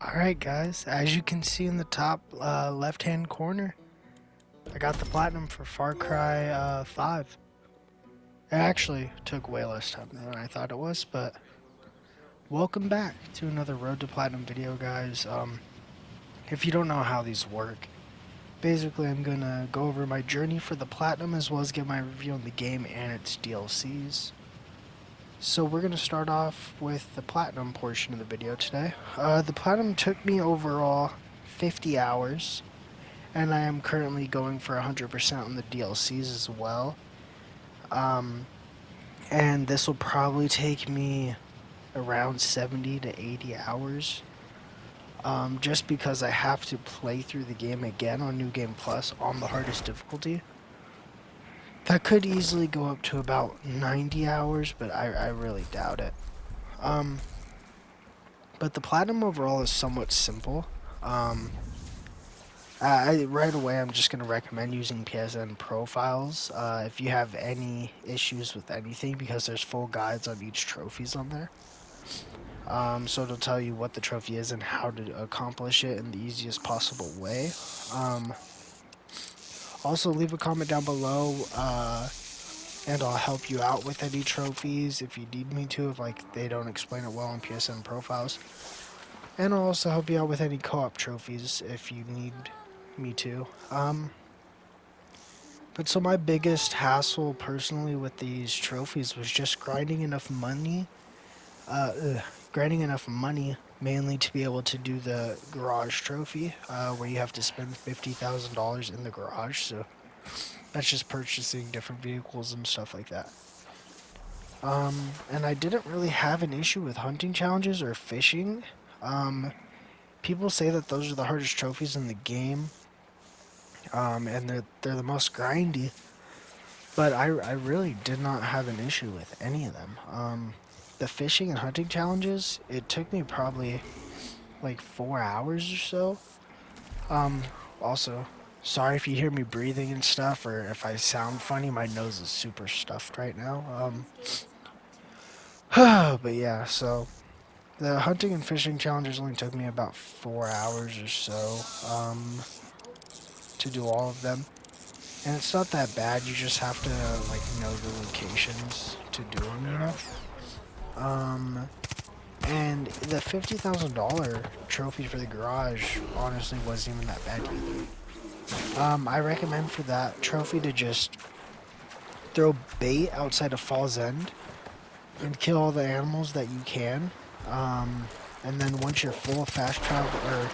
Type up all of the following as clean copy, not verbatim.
Alright guys, as you can see in the top left hand corner, I got the platinum for Far Cry 5. It actually took way less time than I thought it was, but welcome back to another Road to Platinum video, guys. If you don't know how these work, basically I'm gonna go over my journey for the platinum as well as give my review on the game and its DLCs. So we're gonna start off with the platinum portion of the video today. The platinum took me overall 50 hours. And I am currently going for 100% on the DLCs as well. And this will probably take me around 70 to 80 hours. Just because I have to play through the game again on New Game Plus on the hardest difficulty. That could easily go up to about 90 hours, but I really doubt it. But the platinum overall is somewhat simple. Right away, I'm just going to recommend using PSN profiles if you have any issues with anything, because there's full guides on each trophies on there. So it'll tell you what the trophy is and how to accomplish it in the easiest possible way. Also, leave a comment down below, and I'll help you out with any trophies if you need me to, if they don't explain it well on PSN profiles. And I'll also help you out with any co-op trophies if you need me too. But so my biggest hassle personally with these trophies was just grinding enough money, mainly to be able to do the garage trophy, where you have to spend $50,000 in the garage. So that's just purchasing different vehicles and stuff like that. And I didn't really have an issue with hunting challenges or fishing. People say that those are the hardest trophies in the game. And they're the most grindy, but I really did not have an issue with any of them. The fishing and hunting challenges, it took me probably like 4 hours or so. Also, sorry if you hear me breathing and stuff, or if I sound funny. My nose is super stuffed right now. But yeah, so the hunting and fishing challenges only took me about 4 hours or so. To do all of them, and it's not that bad. You just have to know the locations to do them, and the $50,000 trophy for the garage honestly wasn't even that bad either. I recommend for that trophy to just throw bait outside of Fall's End and kill all the animals that you can, and then once you're full of fast travel, or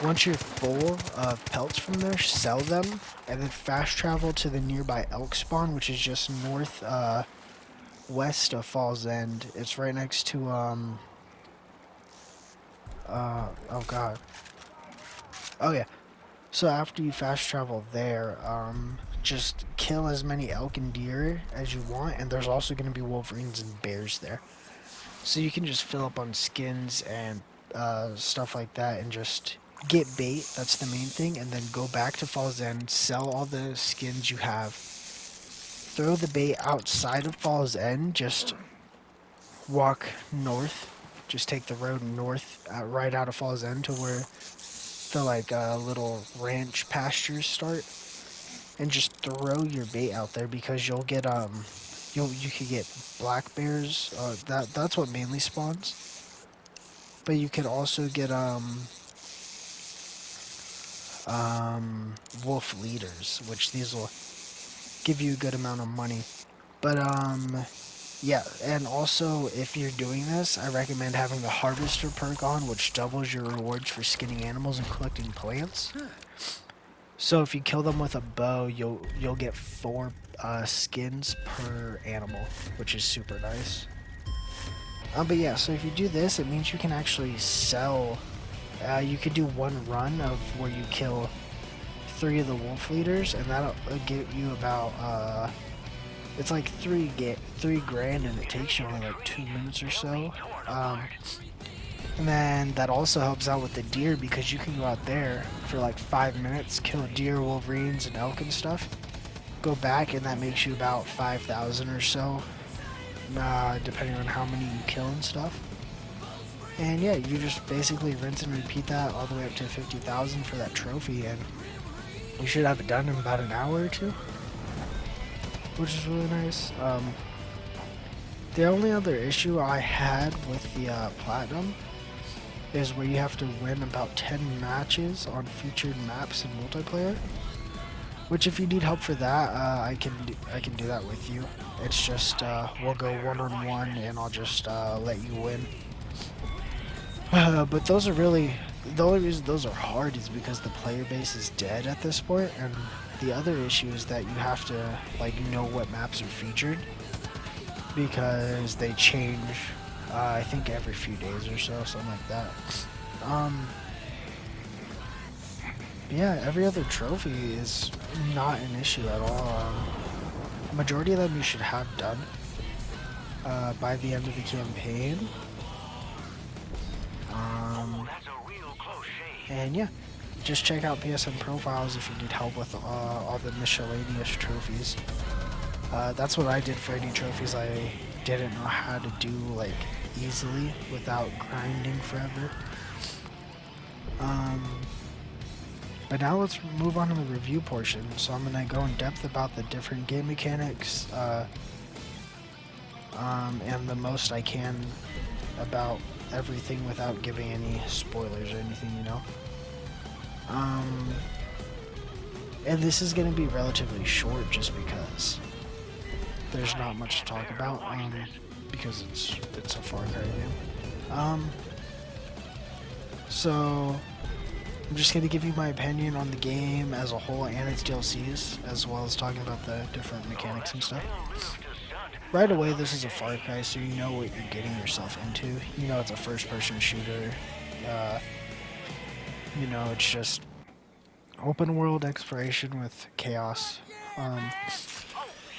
once you're full of pelts from there, sell them, and then fast travel to the nearby elk spawn, which is just north west of Fall's End. It's right next to oh god. Oh yeah. So after you fast travel there, just kill as many elk and deer as you want, and there's also going to be wolverines and bears there. So you can just fill up on skins and stuff like that, and just get bait. That's the main thing, and then go back to Fall's End, sell all the skins you have, throw the bait outside of Fall's End, just walk north, just take the road north, right out of Fall's End to where the little ranch pastures start, and just throw your bait out there, because you'll get you could get black bears. That's what mainly spawns, but you could also get wolf leaders, which these will give you a good amount of money. But yeah, and also if you're doing this, I recommend having the harvester perk on, which doubles your rewards for skinning animals and collecting plants. So if you kill them with a bow, you'll get 4 skins per animal, which is super nice. But yeah, so if you do this, it means you can actually sell. You could do one run of where you kill 3 of the wolf leaders, and that'll get you about it's like 3 grand, and it takes you only like 2 minutes or so. And then that also helps out with the deer, because you can go out there for like 5 minutes, kill deer, wolverines, and elk and stuff. Go back, and that makes you about 5,000 or so, depending on how many you kill and stuff. And yeah, you just basically rinse and repeat that all the way up to 50,000 for that trophy, and you should have it done in about an hour or two, which is really nice. The only other issue I had with the platinum is where you have to win about 10 matches on featured maps in multiplayer. Which, if you need help for that, I can do that with you. It's just we'll go one-on-one, and I'll just let you win. But those are really, the only reason those are hard is because the player base is dead at this point, and the other issue is that you have to like know what maps are featured because they change. I think every few days or so, something like that. Yeah, every other trophy is not an issue at all. Majority of them you should have done by the end of the campaign. And yeah, just check out PSN profiles if you need help with all the miscellaneous trophies. That's what I did for any trophies I didn't know how to do like easily without grinding forever. But now let's move on to the review portion. So I'm going to go in depth about the different game mechanics, and the most I can about everything without giving any spoilers or anything, you know. And this is going to be relatively short just because there's not much to talk about, because it's a Far Cry game. So I'm just going to give you my opinion on the game as a whole and its DLCs, as well as talking about the different mechanics and stuff. Right away, this is a Far Cry, so you know what you're getting yourself into. You know it's a first-person shooter. You know, it's just open-world exploration with chaos.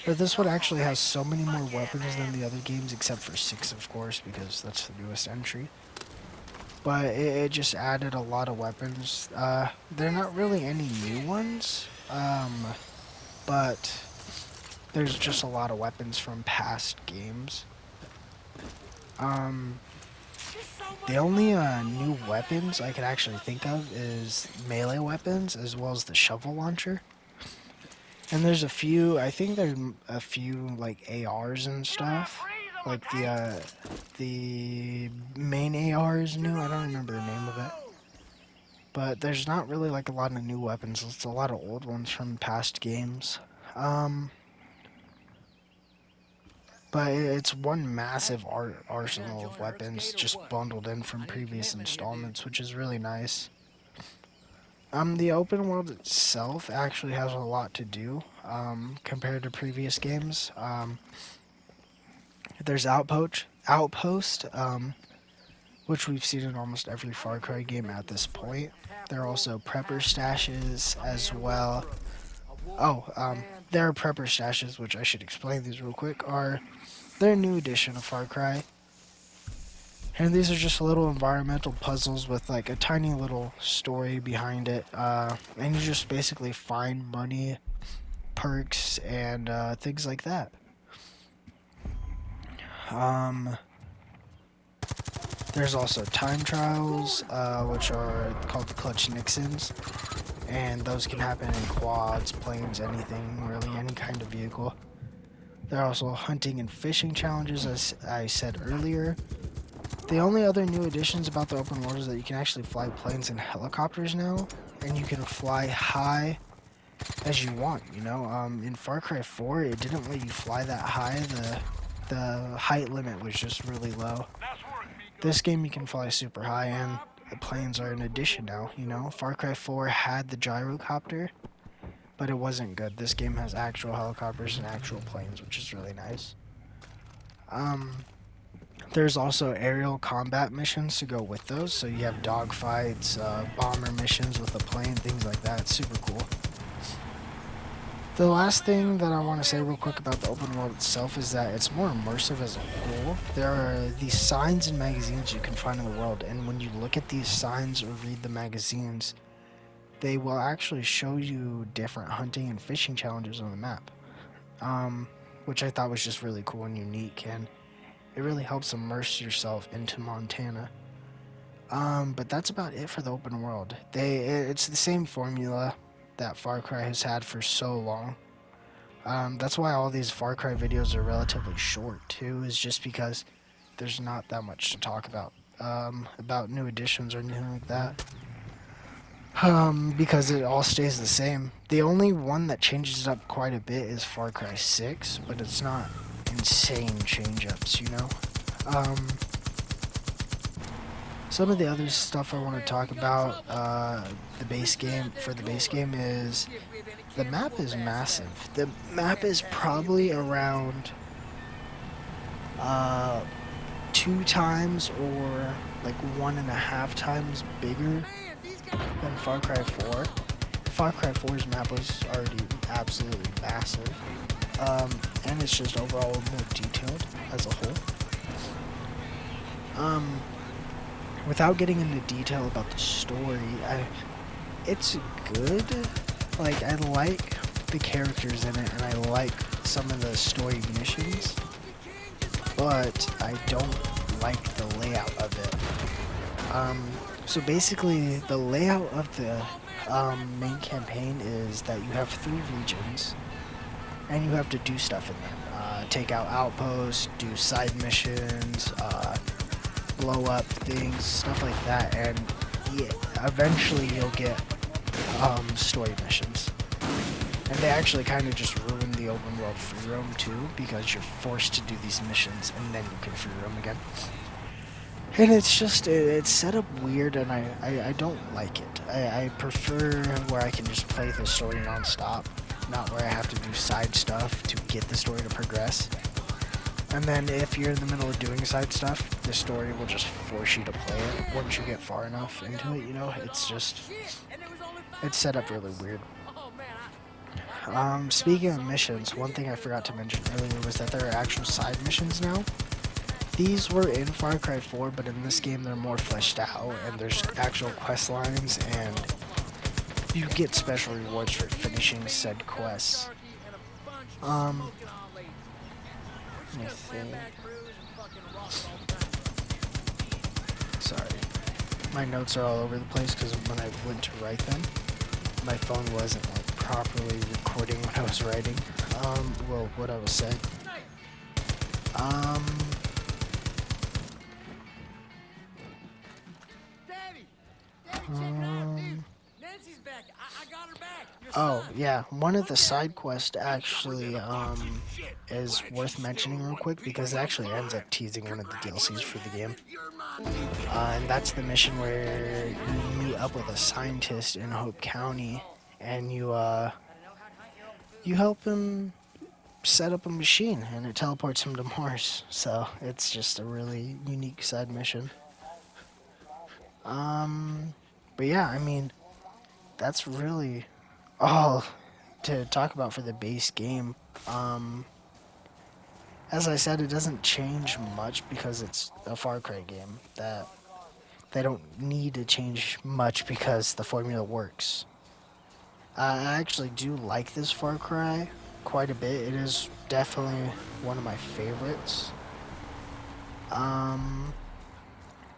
But this one actually has so many more weapons than the other games, except for 6, of course, because that's the newest entry. But it just added a lot of weapons. They're not really any new ones, but there's just a lot of weapons from past games. The only new weapons I could actually think of is melee weapons, as well as the shovel launcher. And there's a few, I think there's a few like ARs and stuff. Like the main AR is new. I don't remember the name of it. But there's not really like a lot of new weapons. It's a lot of old ones from past games. But it's one massive arsenal of weapons just bundled in from previous installments, which is really nice. The open world itself actually has a lot to do compared to previous games. There's Outpost, which we've seen in almost every Far Cry game at this point. There are also prepper stashes as well. There are prepper stashes, which I should explain these real quick, they're a new edition of Far Cry. And these are just little environmental puzzles with like a tiny little story behind it. And you just basically find money, perks, and things like that. There's also time trials, which are called the Clutch Nixons. And those can happen in quads, planes, anything, really, any kind of vehicle. There are also hunting and fishing challenges, as I said earlier. The only other new additions about the open world is that you can actually fly planes and helicopters now, and you can fly high as you want, you know. In Far Cry 4, it didn't let you fly that high. The height limit was just really low. This game you can fly super high, and the planes are an addition now, you know. Far Cry 4 had the gyrocopter, but it wasn't good. This game has actual helicopters and actual planes, which is really nice. There's also aerial combat missions to go with those, so you have dogfights, bomber missions with a plane, things like that. It's super cool. The last thing that I want to say real quick about the open world itself is that it's more immersive as a whole. There are these signs and magazines you can find in the world, and when you look at these signs or read the magazines, they will actually show you different hunting and fishing challenges on the map, which I thought was just really cool and unique, and it really helps immerse yourself into Montana. But that's about it for the open world. It's the same formula that Far Cry has had for so long. That's why all these Far Cry videos are relatively short too, is just because there's not that much to talk about new additions or anything like that. Because it all stays the same. The only one that changes it up quite a bit is Far Cry 6, but it's not insane change-ups, you know? Um, some of the other stuff I want to talk about, the base game, for the base game is, the map is massive. The map is probably around, 2 times or like 1.5 times bigger than Far Cry 4. Far Cry 4's map was already absolutely massive. And it's just overall more detailed as a whole. Without getting into detail about the story, it's good. Like, I like the characters in it, and I like some of the story missions, but I don't like the layout of it. So basically, the layout of the main campaign is that you have 3 regions, and you have to do stuff in them. Take out outposts, do side missions, blow up things, stuff like that, and yeah, eventually you'll get story missions. And they actually kind of just ruin the open world free roam too, because you're forced to do these missions and then you can free roam again. And it's just, it's set up weird, and I don't like it. I prefer where I can just play the story non-stop, not where I have to do side stuff to get the story to progress. And then if you're in the middle of doing side stuff, the story will just force you to play it once you get far enough into it, you know? It's just, it's set up really weird. Speaking of missions, one thing I forgot to mention earlier was that there are actual side missions now. These were in Far Cry 4, but in this game they're more fleshed out, and there's actual quest lines, and you get special rewards for finishing said quests. Let me think. Sorry. My notes are all over the place because when I went to write them, my phone wasn't like properly recording what I was writing. Well, what I was saying. Oh, yeah, one of the side quests actually, is worth mentioning real quick because it actually ends up teasing one of the DLCs for the game. And that's the mission where you meet up with a scientist in Hope County and you help him set up a machine and it teleports him to Mars. So it's just a really unique side mission. But yeah, I mean, that's really all to talk about for the base game. As I said, it doesn't change much because it's a Far Cry game. That they don't need to change much because the formula works. I actually do like this Far Cry quite a bit. It is definitely one of my favorites.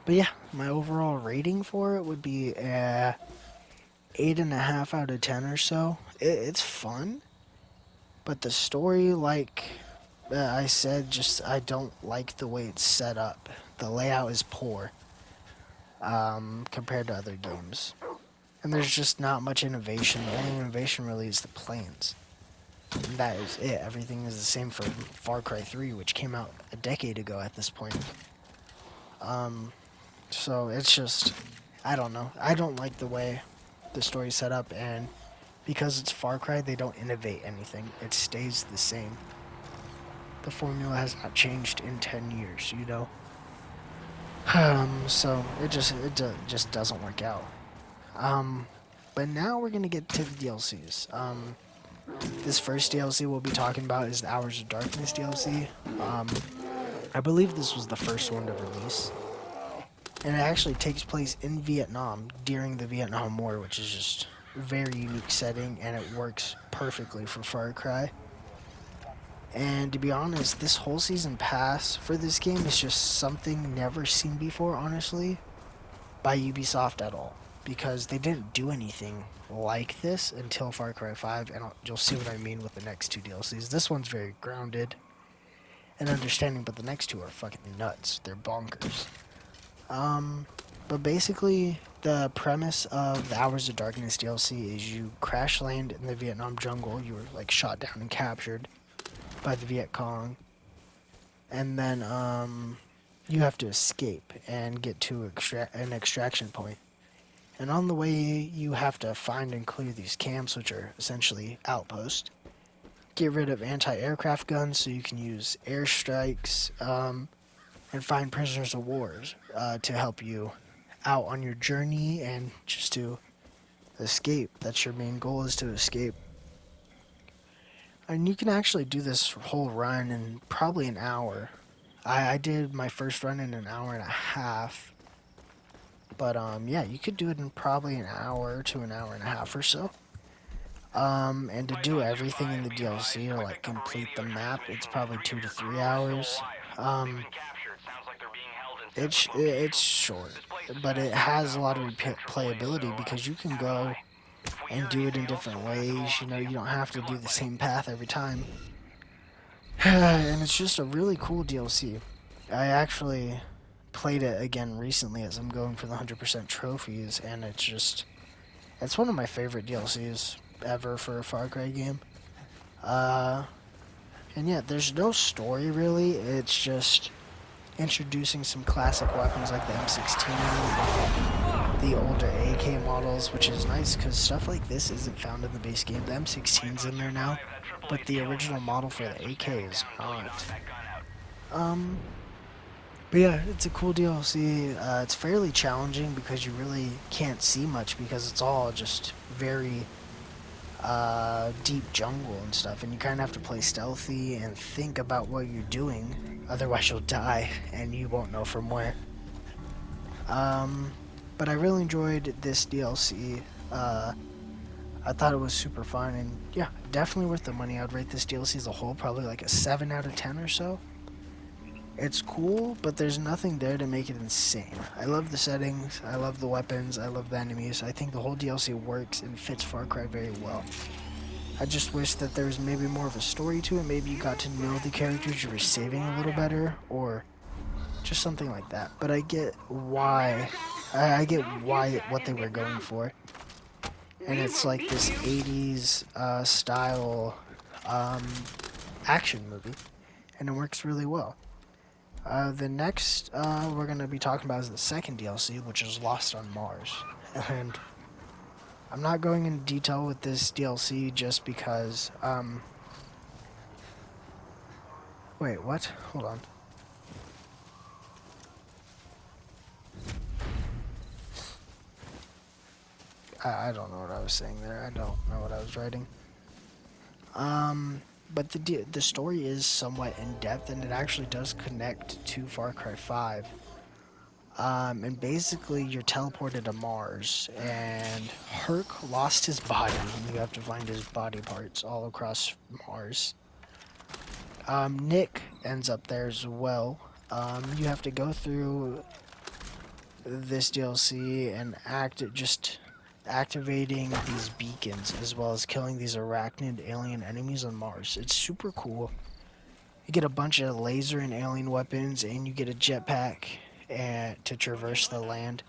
But yeah, my overall rating for it would be 8.5 out of 10 or so. It's fun, but the story, like I said, just I don't like the way it's set up. The layout is poor compared to other games. And there's just not much innovation. The only innovation really is the planes. And that is it. Everything is the same for Far Cry 3, which came out a decade ago at this point. So it's just, I don't know. I don't like the way the story's set up, and because it's Far Cry, they don't innovate anything. It stays the same. The formula has not changed in 10 years, you know? So it just doesn't work out. But now we're gonna get to the DLCs. This first DLC we'll be talking about is the Hours of Darkness DLC. I believe this was the first one to release. And it actually takes place in Vietnam during the Vietnam War, which is just a very unique setting, and it works perfectly for Far Cry. And to be honest, this whole season pass for this game is just something never seen before, honestly. by Ubisoft at all, because they didn't do anything like this until Far Cry 5, and you'll see what I mean with the next two DLCs. This one's very grounded and understanding, but the next two are fucking nuts. They're bonkers. But basically, the premise of the Hours of Darkness DLC is you crash land in the Vietnam jungle. You were like shot down and captured by the Viet Cong, and then you have to escape and get to an extraction point. And on the way, you have to find and clear these camps, which are essentially outposts. Get rid of anti-aircraft guns so you can use airstrikes, and find prisoners of war to help you out on your journey and just to escape. That's your main goal, is to escape. And you can actually do this whole run in probably an hour. I did my first run in an hour and a half. But yeah, you could do it in probably an hour to an hour and a half or so. And to do everything in the DLC, or like complete the map, it's probably 2 to 3 hours. It's short, but it has a lot of replayability because you can go and do it in different ways. You know, you don't have to do the same path every time. And it's just a really cool DLC. I actually played it again recently as I'm going for the 100% trophies, and it's one of my favorite DLCs ever for a Far Cry game. And yeah, there's no story really, it's just introducing some classic weapons like the M16, the older AK models, which is nice because stuff like this isn't found in the base game. The M16's in there now, but the original model for the AK is not. But yeah, it's a cool DLC. It's fairly challenging because you really can't see much because it's all just very deep jungle and stuff, and you kind of have to play stealthy and think about what you're doing, otherwise you'll die and you won't know from where. But I really enjoyed this DLC. I thought it was super fun, and yeah, definitely worth the money. I'd rate this DLC as a whole probably like a 7 out of 10 or so. It's cool, but there's nothing there to make it insane. I love the settings, I love the weapons, I love the enemies. I think the whole DLC works and fits Far Cry very well. I just wish that there was maybe more of a story to it. Maybe you got to know the characters you were saving a little better, or just something like that. But I get why. I get why what they were going for. And it's like this 80s style action movie, and it works really well. The next we're going to be talking about is the second DLC, which is Lost on Mars. And I'm not going into detail with this DLC just because, wait, what? Hold on. I don't know what I was saying there. I don't know what I was writing. But the story is somewhat in-depth, and it actually does connect to Far Cry 5. And basically you're teleported to Mars, and Herc lost his body, and you have to find his body parts all across Mars. Nick ends up there as well. You have to go through this DLC and activating these beacons, as well as killing these arachnid alien enemies on Mars. It's super cool. You get a bunch of laser and alien weapons, and you get a jetpack to traverse the land.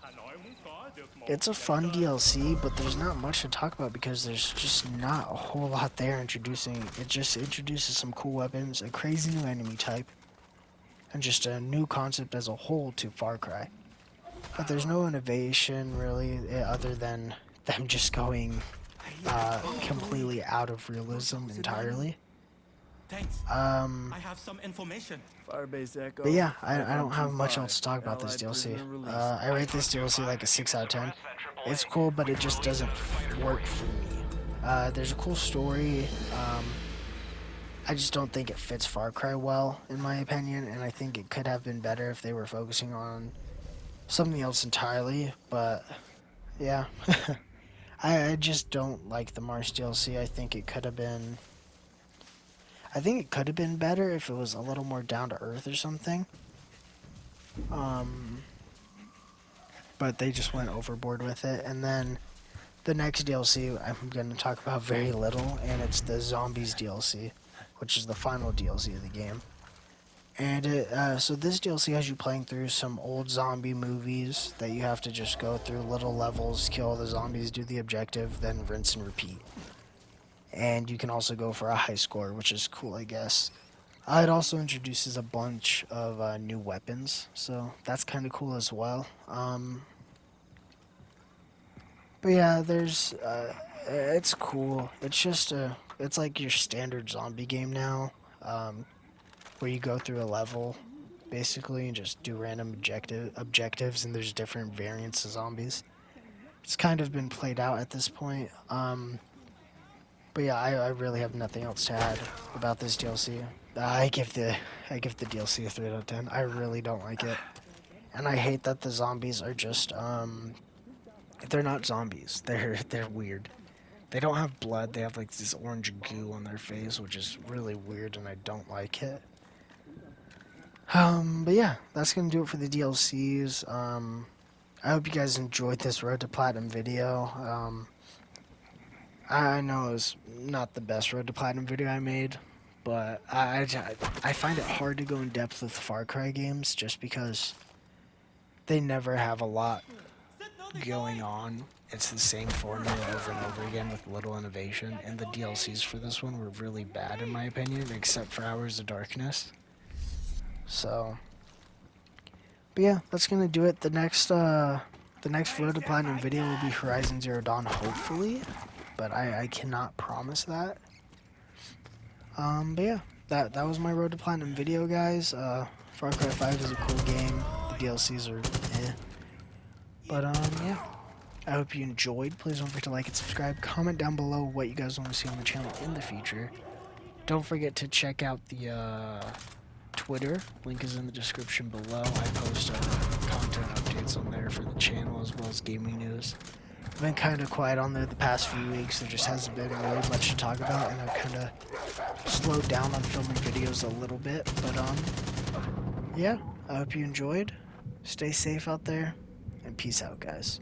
It's a fun DLC, but there's not much to talk about because there's just not a whole lot there introducing. It just introduces some cool weapons, a crazy new enemy type, and just a new concept as a whole to Far Cry. But there's no innovation really, other than them just going completely out of realism entirely. I have some information. But yeah, I don't have much else to talk about this DLC. I rate this DLC like a 6 out of 10. It's cool, but it just doesn't work for me. There's a cool story. I just don't think it fits Far Cry well, in my opinion, and I think it could have been better if they were focusing on something else entirely, but yeah. I just don't like the Mars DLC. I think it could have been better if it was a little more down to earth or something. but they just went overboard with it. And then the next DLC I'm going to talk about very little, and it's the Zombies DLC, which is the final DLC of the game. And so this DLC has you playing through some old zombie movies that you have to just go through little levels, kill the zombies, do the objective, then rinse and repeat. And you can also go for a high score, which is cool, I guess. It also introduces a bunch of new weapons, so that's kind of cool as well. But yeah, it's cool. It's just it's like your standard zombie game now, where you go through a level, basically, and just do random objectives, and there's different variants of zombies. It's kind of been played out at this point. But yeah, I really have nothing else to add about this DLC. I give the DLC a 3 out of 10. I really don't like it, and I hate that the zombies are just they're not zombies. They're weird. They don't have blood. They have like this orange goo on their face, which is really weird, and I don't like it. But yeah, that's gonna do it for the DLCs. I hope you guys enjoyed this Road to Platinum video. I know it was not the best Road to Platinum video I made, but I find it hard to go in depth with Far Cry games just because they never have a lot going on. It's the same formula over and over again with little innovation, and the DLCs for this one were really bad in my opinion, except for Hours of Darkness. So, but yeah, that's gonna do it. The next Road to Platinum video will be Horizon Zero Dawn, hopefully, but I cannot promise that. But yeah, that was my Road to Platinum video, guys. Far Cry 5 is a cool game. The DLCs are eh. But yeah. I hope you enjoyed. Please don't forget to like and subscribe. Comment down below what you guys want to see on the channel in the future. Don't forget to check out the Twitter. Link is in the description below. I post content updates on there for the channel as well as gaming news. I've been kind of quiet on there the past few weeks. There just hasn't been really much to talk about, and I've kind of slowed down on filming videos a little bit. But yeah, I hope you enjoyed. Stay safe out there, and peace out, guys.